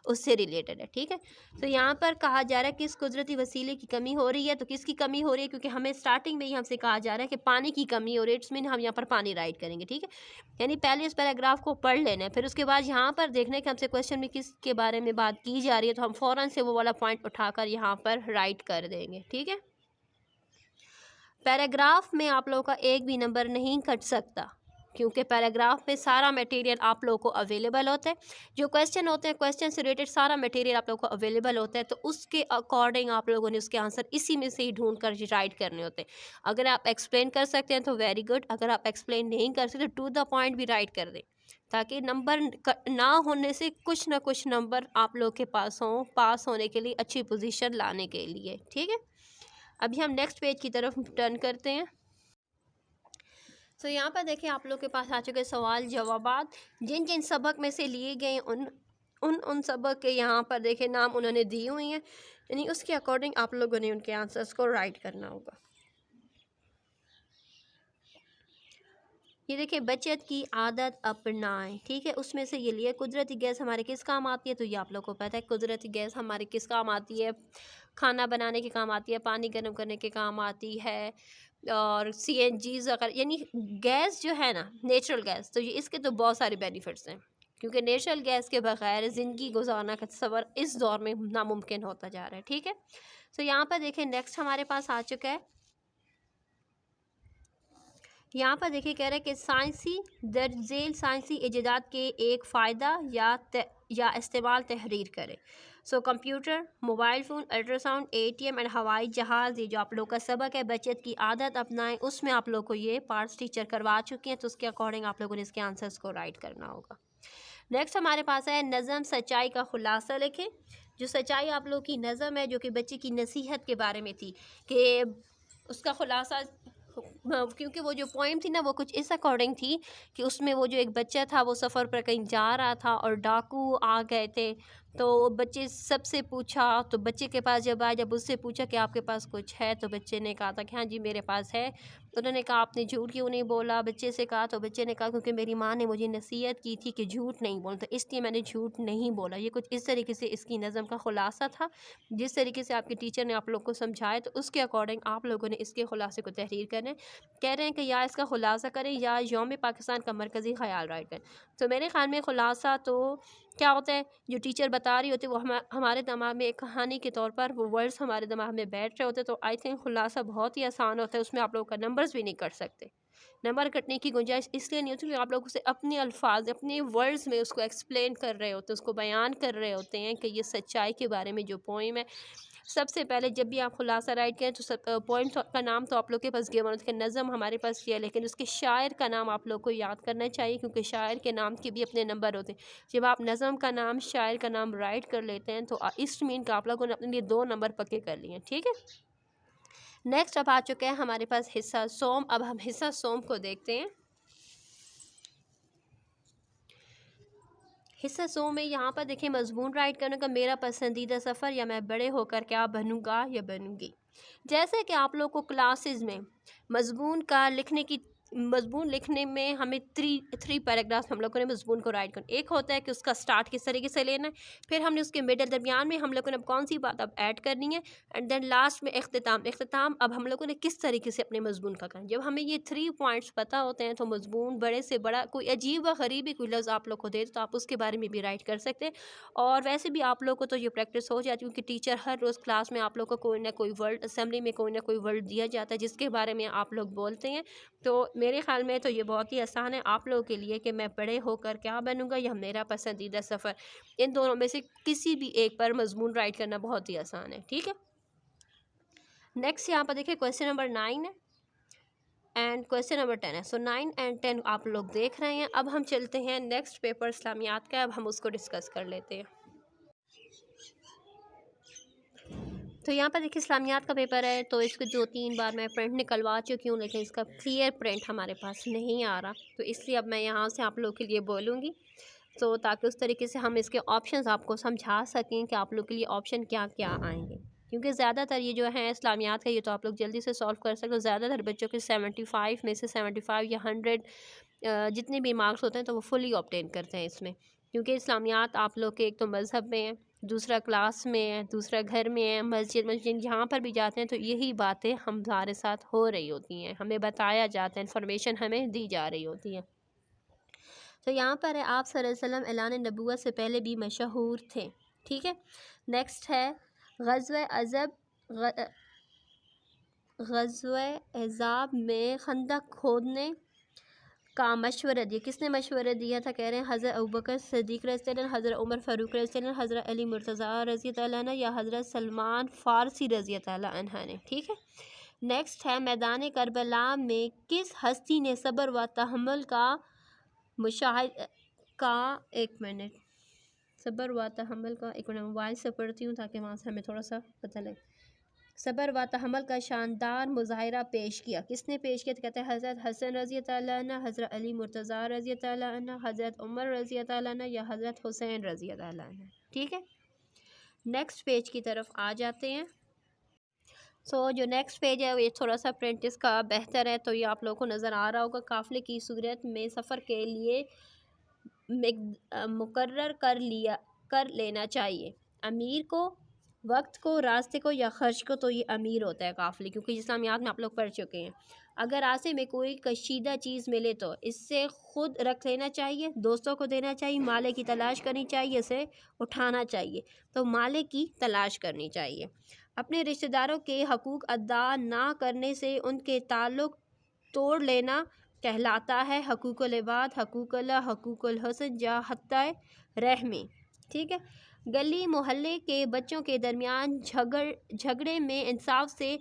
उससे रिलेटेड है। ठीक है, तो यहाँ पर कहा जा रहा है किस कुदरती वसीले की कमी हो रही है। तो किसकी कमी हो रही है, क्योंकि हमें स्टार्टिंग में ही हमसे कहा जा रहा है कि पानी की कमी हो रही है, इट्स मीन हम यहाँ पर पानी राइट करेंगे। ठीक है, यानी पहले इस पैराग्राफ को पढ़ लेना है, फिर उसके बाद यहाँ पर देखना है कि हमसे क्वेश्चन में किस के बारे में बात की जा रही है, तो हम फ़ौरन से वो वाला पॉइंट उठाकर यहाँ पर राइट कर देंगे। ठीक है, पैराग्राफ में आप लोगों का एक भी नंबर नहीं कट सकता, क्योंकि पैराग्राफ में सारा मटेरियल आप लोगों को अवेलेबल होता है। जो क्वेश्चन होते हैं, क्वेश्चन से रिलेटेड सारा मटेरियल आप लोगों को अवेलेबल होता है, तो उसके अकॉर्डिंग आप लोगों ने उसके आंसर इसी में से ही ढूंढ कर राइट करने होते हैं। अगर आप एक्सप्लेन कर सकते हैं तो वेरी गुड, अगर आप एक्सप्लेन नहीं कर सकते टू द पॉइंट भी राइट कर दें, ताकि नंबर ना होने से कुछ ना कुछ नंबर आप लोग के पास हों पास होने के लिए, अच्छी पोजीशन लाने के लिए। ठीक है, अभी हम नेक्स्ट पेज की तरफ टर्न करते हैं। तो यहाँ पर देखिए आप लोग के पास आ चुके सवाल जवाबात, जिन जिन सबक में से लिए गए उन सबक के यहाँ पर देखे नाम उन्होंने दिए हुए हैं, यानी उसके अकॉर्डिंग आप लोगों ने उनके आंसर्स को राइट करना होगा। ये देखिए बचत की आदत अपनाएं। ठीक है, उसमें से ये लिए कुदरती गैस हमारे किस काम आती है, तो ये आप लोग को पता है कुदरती गैस हमारे किस काम आती है, खाना बनाने के काम आती है, पानी गर्म करने के काम आती है, और CNG अगर यानी गैस जो है ना नेचुरल गैस, तो ये इसके तो बहुत सारे बेनिफिट्स हैं, क्योंकि नेचुरल गैस के बगैर ज़िंदगी गुजारना का तस्वर इस दौर में नामुमकिन होता जा रहा है। ठीक है, तो यहाँ पर देखें नेक्स्ट हमारे पास आ चुका है, यहाँ पर देखिए कह रहे हैं कि साइंसी दर्जेल साइंसी इजादात के एक फ़ायदा या इस्तेमाल तहरीर करें। So computer, mobile phone, ultrasound, ATM and हवाई जहाज़, ये जो आप लोग का सबक है बचत की आदत अपनाएं, उसमें आप लोग को ये पार्ट्स टीचर करवा चुके हैं, तो उसके अकॉर्डिंग आप लोगों ने इसके आंसर्स को राइट करना होगा। नेक्स्ट हमारे पास है नज़म सच्चाई का खुलासा लिखें। जो सच्चाई आप लोग की नज़म है, जो कि बच्चे की नसीहत के बारे में थी, कि उसका खुलासा, क्योंकि वो जो पोइम थी ना वो कुछ इस अकॉर्डिंग थी कि उसमें वो जो एक बच्चा था वो सफ़र पर कहीं जा रहा था और डाकू आ गए थे, तो बच्चे सबसे पूछा, तो बच्चे के पास जब आया, जब उससे पूछा कि आपके पास कुछ है, तो बच्चे ने कहा था कि हाँ जी मेरे पास है। तो उन्होंने कहा आपने झूठ क्यों नहीं बोला, बच्चे से कहा, तो बच्चे ने कहा क्योंकि मेरी माँ ने मुझे नसीहत की थी कि झूठ नहीं बोलना, तो इसलिए मैंने झूठ नहीं बोला। ये कुछ इस तरीके से इसकी नज़म का खुलासा था, जिस तरीके से आपके टीचर ने आप लोग को समझाया, तो उसके अकॉर्डिंग आप लोगों ने इसके खुलासे को तहरीर करना है। कह रहे हैं कि या इसका खुलासा करें या यौम पाकिस्तान का मरकज़ी ख़याल राइट करें। तो मेरे ख़्याल में खुलासा तो क्या होता है, जो टीचर बता रही होती है वो हमारे दिमाग में एक कहानी के तौर पर वो वर्ड्स हमारे दिमाग में बैठ रहे होते, तो आई थिंक खुलासा बहुत ही आसान होता है, उसमें आप लोग का नंबर्स भी नहीं कट सकते। नंबर कटने की गुंजाइश इसलिए नहीं होती क्योंकि आप लोग उसे अपने अल्फाज अपने वर्ड्स में उसको एक्सप्लेन कर रहे होते हैं, उसको बयान कर रहे होते हैं कि ये सच्चाई के बारे में जो पोइम है। सबसे पहले जब भी आप खुलासा राइट करें तो सब पोइम का नाम तो आप लोग के पास गिवन होता है, नज़म हमारे पास किया, लेकिन उसके शायर का नाम आप लोग को याद करना चाहिए, क्योंकि शायर के नाम के भी अपने नंबर होते हैं। जब आप नज़म का नाम शायर का नाम राइट कर लेते हैं तो इस मीन का आप लोगों ने अपने लिए 2 नंबर पक्के कर लिए। ठीक है, नेक्स्ट अब आ चुका है हमारे पास हिस्सा सोम। अब हम हिस्सा सोम को देखते हैं। हिस्सा सो में यहाँ पर देखिए मजमून राइट करने का, मेरा पसंदीदा सफ़र या मैं बड़े होकर क्या बनूँगा या बनूँगी। जैसे कि आप लोग को क्लासेस में मजमून का लिखने की मज़मून लिखने में हमें थ्री पैराग्राफ हम लोगों ने मज़मून को राइट करना। एक होता है कि उसका स्टार्ट किस तरीके से लेना है, फिर हमने उसके मिडल दरमियान में हम लोगों ने अब कौन सी बात अब ऐड करनी है, एंड देन लास्ट में इख्तिताम अब हम लोगों ने किस तरीके से अपने मज़मून का करना। जब हमें ये 3 पॉइंट्स पता होते हैं तो मज़मून बड़े से बड़ा कोई अजीब व गरीब कोई लफ्ज़ आप लोग को दे तो आप उसके बारे में भी राइट कर सकते हैं। और वैसे भी आप लोग को तो ये प्रैक्टिस हो जाती है क्योंकि टीचर हर रोज़ क्लास में आप लोग को कोई ना कोई वर्ड, असेंबली में कोई ना कोई वर्ड दिया जाता है जिसके बारे में आप लोग बोलते हैं। तो मेरे ख़्याल में तो ये बहुत ही आसान है आप लोगों के लिए कि मैं बड़े होकर क्या बनूंगा या मेरा पसंदीदा सफ़र, इन दोनों में से किसी भी एक पर मज़मून राइट करना बहुत ही आसान है। ठीक है, नेक्स्ट यहाँ पर देखिए क्वेश्चन नंबर 9 है एंड क्वेश्चन नंबर 10 है। सो 9 एंड 10 आप लोग देख रहे हैं। अब हम चलते हैं नेक्स्ट पेपर इस्लामियात का, अब हम उसको डिस्कस कर लेते हैं। तो यहाँ पर देखिए इस्लामियात का पेपर है, तो इसको 2-3 बार मैं प्रिंट निकलवा चुकी हूँ लेकिन इसका क्लियर प्रिंट हमारे पास नहीं आ रहा, तो इसलिए अब मैं यहाँ से आप लोग के लिए बोलूँगी तो ताकि उस तरीके से हम इसके ऑप्शंस आपको समझा सकें कि आप लोग के लिए ऑप्शन क्या क्या आएंगे। क्योंकि ज़्यादातर ये जो है इस्लामियात का, ये तो आप लोग जल्दी से सॉल्व कर सकते हो। ज़्यादातर बच्चों के 75 में से 75 या 100 जितने भी मार्क्स होते हैं तो वो फुली ऑब्टेन करते हैं इसमें। क्योंकि इस्लामियात आप लोग के एक तो मज़हब में है, दूसरा क्लास में है, दूसरा घर में है, मस्जिद जहाँ पर भी जाते हैं तो यही बातें हमारे साथ हो रही होती हैं, हमें बताया जाता है, इन्फॉर्मेशन हमें दी जा रही होती है। तो यहाँ पर है आप सल्लल्लाहु अलैहि वसल्लम ऐलान नबूवत से पहले भी मशहूर थे। ठीक है, नेक्स्ट है ग़ज़वे अहज़ाब में खंदक खोदने का मशवरा दिया। किसने मशवरा दिया था? कह रहे हैं हज़रत अबू बकर सिद्दीक़ रज़ियल्लाहु अन्हु, हज़रत उमर फ़ारूक रज़ियल्लाहु अन्हु, हज़रत अली मुर्तज़ा रज़ियल्लाहु अन्हु या हज़रत सलमान फ़ारसी रज़ियल्लाहु अन्हु ने। ठीक है, नेक्स्ट है मैदान करबला में किस हस्ती ने सब्र व तहम्मुल का मुशाहिदा का, एक मिनट, सब्र व तहम्मुल का, एक मिनट मोबाइल से पढ़ती हूँ ताकि वहाँ से हमें थोड़ा सा पता लगे। सब्र व तहम्मुल का शानदार मुज़ाहिरा पेश किया। किसने पेश किया? तो कहते हैं हज़रत हसन रज़ियल्लाहु अन्हु, हज़रत अली मुर्तज़ा रज़ियल्लाहु अन्हु, हज़रत उमर रज़ियल्लाहु अन्हु या हज़रत हुसैन रज़ियल्लाहु अन्हु। ठीक है, नेक्स्ट पेज की तरफ आ जाते हैं। जो नेक्स्ट पेज है ये थोड़ा सा प्रिंट इसका बेहतर है, तो ये आप लोगों को नज़र आ रहा होगा। काफ़िले की सूरत में सफ़र के लिए मुकर्रर कर लेना चाहिए अमीर को, वक्त को, रास्ते को या खर्च को। तो ये अमीर होता है काफ़िले, क्योंकि इस्लामियात में आप लोग पढ़ चुके हैं। अगर रास्ते में कोई कशीदा चीज़ मिले तो इससे खुद रख लेना चाहिए, दोस्तों को देना चाहिए, माले की तलाश करनी चाहिए, इसे उठाना चाहिए। तो माले की तलाश करनी चाहिए। अपने रिश्तेदारों के हकूक़ अदा ना करने से उनके ताल्लुक़ तोड़ लेना कहलाता है हकूक़ुल इबाद, हकूक़ुल्लाह, हकूक़ुल हुस्न या हत्ता रहमी। ठीक है, गली मोहल्ले के बच्चों के दरमियान झगड़े में इंसाफ से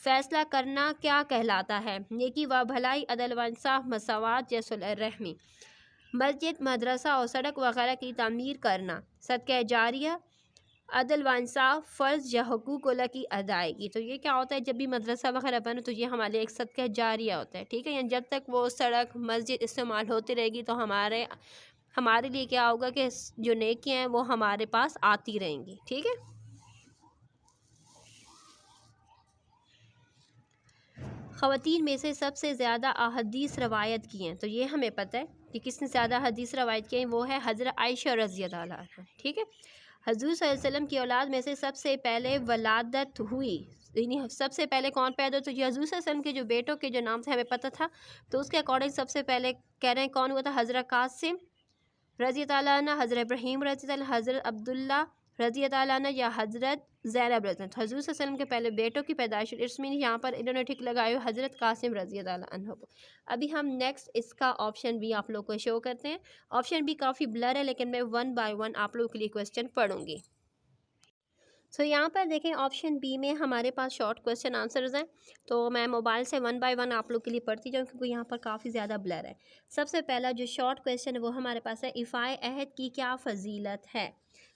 फ़ैसला करना क्या कहलाता है? नेकी व भलाई, अदल व इंसाफ, मसावात या सुलह रहमी। मस्जिद, मदरसा और सड़क वगैरह की तामीर करना, सदका जारिया, अदल व इंसाफ, फ़र्ज़ या हुकूक़ुल्लाह की अदायगी। तो ये क्या होता है? जब भी मदरसा वगैरह बने तो ये हमारे एक सदका जारिया होता है। ठीक है, यानी जब तक वो सड़क मस्जिद इस्तेमाल होती रहेगी तो हमारे लिए क्या होगा कि जो नेकियां हैं वो हमारे पास आती रहेंगी। ठीक है, ख़वातीन में से सबसे ज़्यादा अहदीस रवायत की हैं, तो ये हमें पता है कि किसने ज़्यादा हदीस रवायत की हैं, वो है हज़रत आयशा रज़ियल्लाहु अन्हा। ठीक है, हज़ूर सल्लल्लाहु अलैहि वसल्लम की औलाद में से सबसे पहले वलादत हुई, यानी सबसे पहले कौन पैदा? तो हज़ूर सल्लल्लाहु अलैहि वसल्लम के जो बेटों के जो नाम थे हमें पता था, तो उसके अकॉर्डिंग सबसे पहले कह रहे हैं कौन हुआ था? हज़रत कासिम रज़ियल्लाहु अन्हु, हज़रत इब्राहीम रज़ियल्लाहु, हज़रत अब्दुल्ला रज़ियल्लाहु अन्हु या हज़रत ज़ैनब रज़ियल्लाहु। तो हज़ूर सल्लल्लाहु अलैहि वसल्लम के पहले बेटों की पैदाइश, इट्स मीन यहाँ पर इन्होंने ठीक लगाया हज़रत कासिम रज़ियल्लाहु अन्हु को। अभी हम नेक्स्ट इसका ऑप्शन भी आप लोग को शो करते हैं। ऑप्शन भी काफ़ी ब्लर है लेकिन मैं 1 बाय 1 आप लोगों के लिए क्वेश्चन पढ़ूँगी। यहाँ पर देखें ऑप्शन बी में हमारे पास शॉर्ट क्वेश्चन आंसर्स हैं, तो मैं मोबाइल से 1 बाय 1 आप लोग के लिए पढ़ती जाऊँ क्योंकि यहाँ पर काफ़ी ज़्यादा ब्लर है। सबसे पहला जो शॉर्ट क्वेश्चन है वो हमारे पास है, इफ़ाए अहद की क्या फ़जीलत है?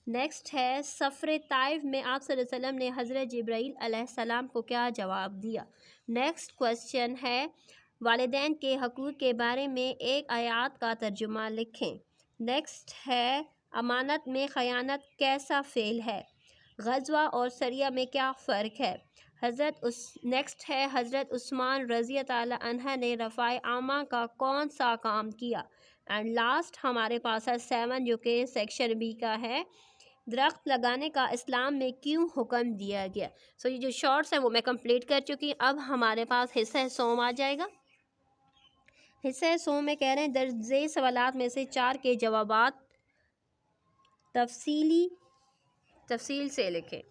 नेक्स्ट है, सफ़र ताइफ में आप सल्लल्लाहु अलैहि वसल्लम ने हज़रत जिब्राईल अलैहिस्सलाम को क्या जवाब दिया? नेक्स्ट क्वेश्चन है, वालिदैन के हकूक़ के बारे में एक आयत का तर्जुमा लिखें। नेक्स्ट है, अमानत में ख़यानत कैसा फ़ेल है? ग़ज़वा और सरिया में क्या फ़र्क है? नेक्स्ट है हज़रत उस्मान रज़ी ताला अन्हा ने रफ़ाए आमा का कौन सा काम किया। एंड लास्ट हमारे पास है 7 जो कि सेक्शन बी का है, दरख्त लगाने का इस्लाम में क्यों हुक्म दिया गया। सो ये जो शॉर्ट्स हैं वो मैं कंप्लीट कर चुकी हूँ। अब हमारे पास हिस्सा सोम आ जाएगा। हिस्सा सोम में कह रहे हैं दर्जे सवालात में से 4 के जवाबात तफसील से लिखें।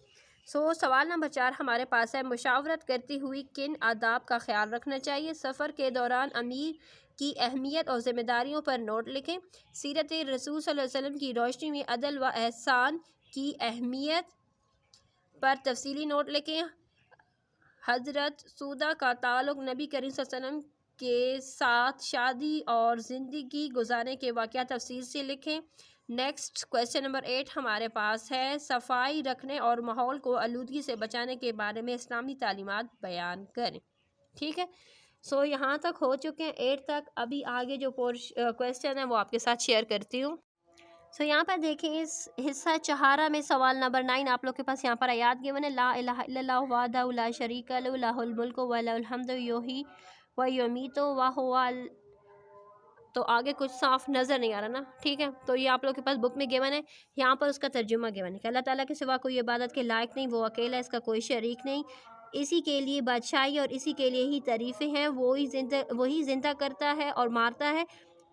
सवाल नंबर 4 हमारे पास है, मुशावरत करती हुई किन आदाब का ख्याल रखना चाहिए। सफ़र के दौरान अमीर की अहमियत और ज़िम्मेदारियों पर नोट लिखें। सीरत रसूल सल्लल्लाहु अलैहि वसल्लम की रोशनी में अदल व एहसान की अहमियत पर तफसीली नोट लिखें। हज़रत सौदा का ताल्लुक़ नबी करीम सल्लल्लाहु अलैहि वसल्लम के साथ शादी और ज़िंदगी गुजारने के वाक़या तफसील से लिखें। नेक्स्ट क्वेश्चन नंबर 8 हमारे पास है, सफाई रखने और माहौल को आलूदगी से बचाने के बारे में इस्लामी तालीमात बयान करें। ठीक है, यहाँ तक हो चुके हैं 8 तक। अभी आगे जो क्वेश्चन है वो आपके साथ शेयर करती हूँ। यहाँ पर देखें, इस हिस्सा चहारा में सवाल नंबर 9 आप लोग के पास यहाँ पर आयात गिवन है, ला इलाहा इल्लल्लाहु वहदहु ला शरीका लहु लहुल मुल्कु व लहुल हम्दु युही व युमीतु व हुवा। तो आगे कुछ साफ नज़र नहीं आ रहा ना, ठीक है। तो ये आप लोग के पास बुक में गिवन है, यहाँ पर उसका तर्जुमा गिवन है कि अल्लाह ताला के सिवा कोई इबादत के लायक नहीं, वो अकेला, इसका कोई शरीक नहीं, इसी के लिए बादशाही और इसी के लिए ही तारीफ़ें हैं। वही जिंदा करता है और मारता है,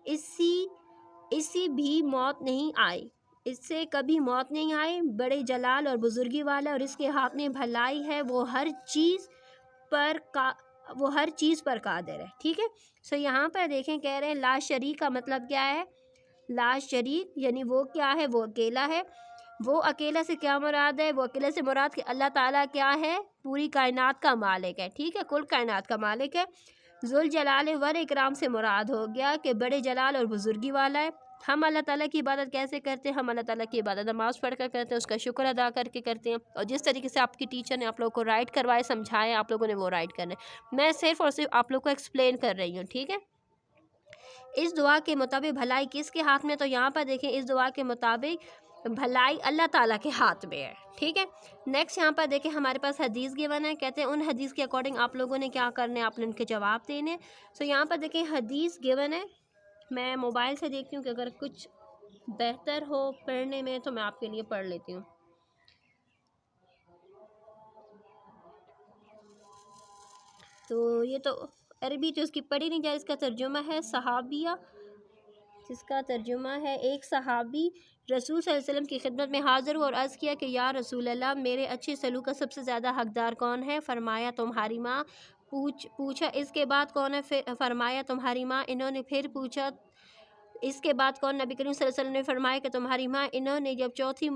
इसी भी मौत नहीं आई, इससे कभी मौत नहीं आई, बड़े जलाल और बुजुर्गी वाला, और इसके हाथ में भलाई है, वो हर चीज़ पर कादिर है। ठीक है, यहाँ पर देखें, कह रहे हैं ला शरीक का मतलब क्या है। ला शरीक यानी वो क्या है, वो अकेला है। वो अकेला से क्या मुराद है, वो अकेले से मुराद कि अल्लाह ताला क्या है, पूरी कायनात का मालिक है। ठीक है, कुल कायनात का मालिक है। जुल जलाल वर इकराम से मुराद हो गया कि बड़े जलाल और बुजुर्गी वाला है। हम अल्लाह ताला की इबादत कैसे करते हैं, हम अल्लाह ताला की इबादत नमाज़ पढ़ कर करते हैं, उसका शुक्र अदा करके करते हैं, और जिस तरीके से आपकी टीचर ने आप लोगों को राइट करवाए, समझाए, आप लोगों ने वो राइट करना है। मैं सिर्फ और सिर्फ आप लोग को एक्सप्लेन कर रही हूँ। ठीक है, इस दुआ के मुताबिक भलाई किसके हाथ में, तो यहाँ पर देखें, इस दुआ के मुताबिक भलाई अल्लाह ताला के हाथ में है। ठीक है, नेक्स्ट यहाँ पर देखें, हमारे पास हदीस गिवन है, कहते हैं उन हदीस के अकॉर्डिंग आप लोगों ने क्या करना है, आपने उनके जवाब देने। यहाँ पर देखें हदीस गिवन है, मैं मोबाइल से देखती हूँ कि अगर कुछ बेहतर हो पढ़ने में तो मैं आपके लिए पढ़ लेती हूँ। तो ये तो अरबी तो उसकी पढ़ी नहीं जाए, इसका तर्जुमा है सहाबिया, जिसका तर्जुमा है, एक सहाबी रसूल सल्लल्लाहु अलैहि वसल्लम की खिदमत में हाज़िर हुआ और अर्ज़ किया कि या रसूल अल्लाह, मेरे अच्छे सलूक का सबसे ज़्यादा हकदार कौन है। फरमाया तुम्हारी माँ। पूछा इसके बाद कौन है, फिर फरमाया तुम्हारी माँ। इन्होंने फिर पूछा इसके बाद कौन, नबी करीम सल्लल्लाहु अलैहि वसल्लम ने फरमाया कि तुम्हारी माँ। इन्होंने जब चौथी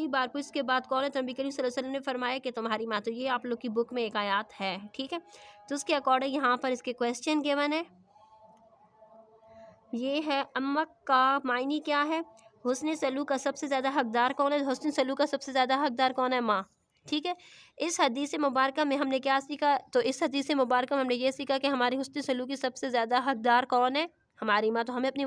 बार पूछ इसके बाद कौन है, तो नबी करीम सल्लल्लाहु अलैहि वसल्लम ने फरमाया कि तुम्हारी माँ। तो ये आप लोग की बुक में एक आयत है। ठीक है, तो उसके अकॉर्डिंग यहाँ पर इसके क्वेश्चन गिवन है। ये है अम्मक का मायनी क्या है, हुस्न सलूक का सबसे ज़्यादा हकदार कौन है, हुस्न सलूक का सबसे ज़्यादा हकदार कौन है, माँ। ठीक है, इस हदीस मुबारक में हमने क्या सीखा, तो इस हदीस मुबारक में हमने ये सीखा कि हमारी हुस्न सलूक की सबसे ज़्यादा हकदार कौन है, हमारी माँ। तो हमें अपनी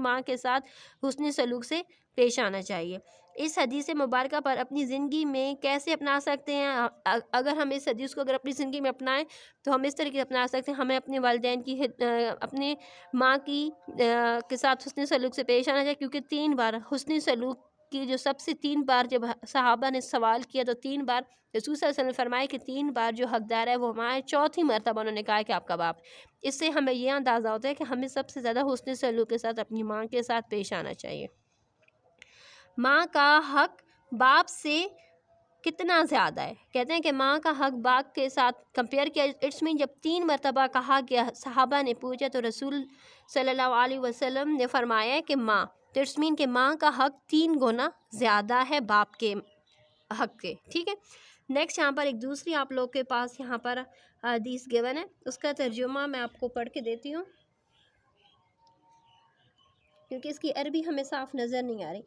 माँ के साथ हुस्न सलूक से पेश आना चाहिए। इस हदीस मुबारक पर अपनी ज़िंदगी में कैसे अपना सकते हैं, अगर हम इस हदीस को अगर अपनी ज़िंदगी में अपनाएं तो हम इस तरीके से अपना सकते हैं। हमें अपने वालिदैन की अपने माँ की के साथ हुस्न सलूक से पेश आना चाहिए, क्योंकि 3 बार हुस्न सलूक की जो सबसे 3 बार जब सहाबा ने सवाल किया तो 3 बार रसूल सल्लल्लाहु अलैहि वसल्लम ने फरमाया कि 3 बार जो हकदार है वो हमारे, चौथी मरतबा उन्होंने कहा कि आपका बाप। इससे हमें यह अंदाज़ा होता है कि हमें सबसे ज़्यादा हुस्न सलूक के साथ अपनी माँ के साथ पेश आना चाहिए। माँ का हक बाप से कितना ज़्यादा है, कहते हैं कि माँ का हक बाप के साथ कंपेयर किया। इट्स मीन जब 3 मरतबा कहा गया, सहाबा ने पूछा तो रसूल सल्लल्लाहु अलैहि वसल्लम ने फरमाया कि माँ, तो इट्स मीन कि माँ का हक 3 गुना ज़्यादा है बाप के हक के। ठीक है, नेक्स्ट यहाँ पर एक दूसरी आप लोग के पास यहाँ पर हदीस गिवन है, उसका तर्जुमा मैं आपको पढ़ के देती हूँ, क्योंकि इसकी अरबी हमें साफ नज़र नहीं आ रही।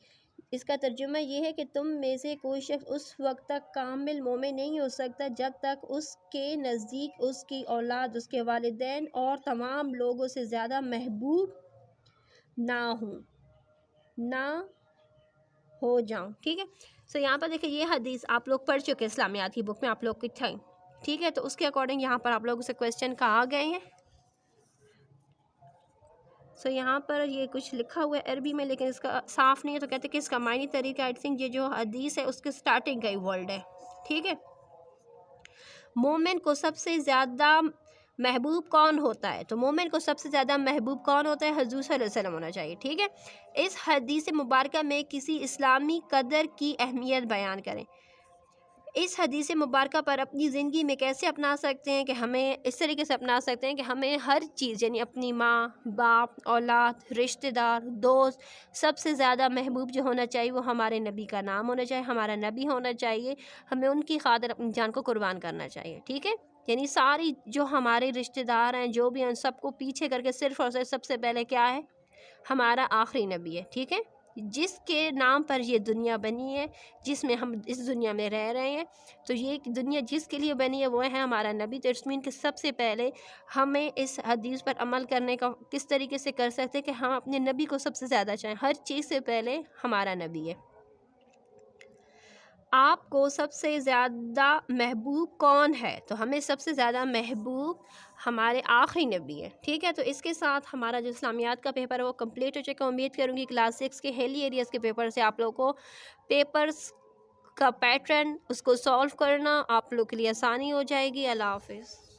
इसका तर्जुमा ये है कि तुम में से कोई शख्स उस वक्त तक कामिल मोमिन नहीं हो सकता जब तक उसके नज़दीक उसकी औलाद, उसके वालिदैन और तमाम लोगों से ज़्यादा महबूब ना हो जाऊँ। ठीक है, सो यहाँ पर देखिए ये हदीस आप लोग पढ़ चुके हैं इस्लामियात की बुक में, आप लोग की थी, ठीक है। तो उसके अकॉर्डिंग यहाँ पर आप लोगों से क्वेश्चन कहा गए हैं। सो यहाँ पर ये कुछ लिखा हुआ है अरबी में, लेकिन इसका साफ़ नहीं है, तो कहते हैं कि इसका मायनी तरीका आई थिंक ये जो हदीस है उसके स्टार्टिंग का ही वर्ड है, ठीक है। मोमिन को सबसे ज़्यादा महबूब कौन होता है? तो मोमिन को सबसे ज़्यादा महबूब कौन होता है? हुज़ूर सल्लल्लाहु अलैहि वसल्लम होना चाहिए, ठीक है। इस हदीस मुबारक में किसी इस्लामी कदर की अहमियत बयान करें। इस हदीस मुबारक पर अपनी ज़िंदगी में कैसे अपना सकते हैं कि हमें इस तरीके से अपना सकते हैं कि हमें हर चीज़ यानी अपनी माँ, बाप, औलाद, रिश्तेदार, दोस्त, सबसे ज़्यादा महबूब जो होना चाहिए वो हमारे नबी का नाम होना चाहिए, हमारा नबी होना चाहिए। हमें उनकी खातिर अपनी जान को कुर्बान करना चाहिए, ठीक है। यानी सारी जो हमारे रिश्तेदार हैं, जो भी हैं, सबको पीछे करके सिर्फ़ और सिर्फ सबसे पहले क्या है? हमारा आखिरी नबी है, ठीक है, जिसके नाम पर ये दुनिया बनी है, जिसमें हम इस दुनिया में रह रहे हैं। तो ये दुनिया जिसके लिए बनी है वो है हमारा नबी। तो इट्स मीन कि सबसे पहले हमें इस हदीस पर अमल करने का किस तरीके से कर सकते हैं कि हम अपने नबी को सबसे ज़्यादा चाहें। हर चीज़ से पहले हमारा नबी है। आपको सबसे ज़्यादा महबूब कौन है? तो हमें सबसे ज़्यादा महबूब हमारे आखिरी नबी है, ठीक है। तो इसके साथ हमारा जो इस्लामियात का पेपर है वो कंप्लीट हो चुका है। उम्मीद करूँगी क्लास 6 के हिली एरियाज़ के पेपर से आप लोगों को पेपर्स का पैटर्न उसको सॉल्व करना आप लोग के लिए आसानी हो जाएगी। अल्लाह हाफ़िज़।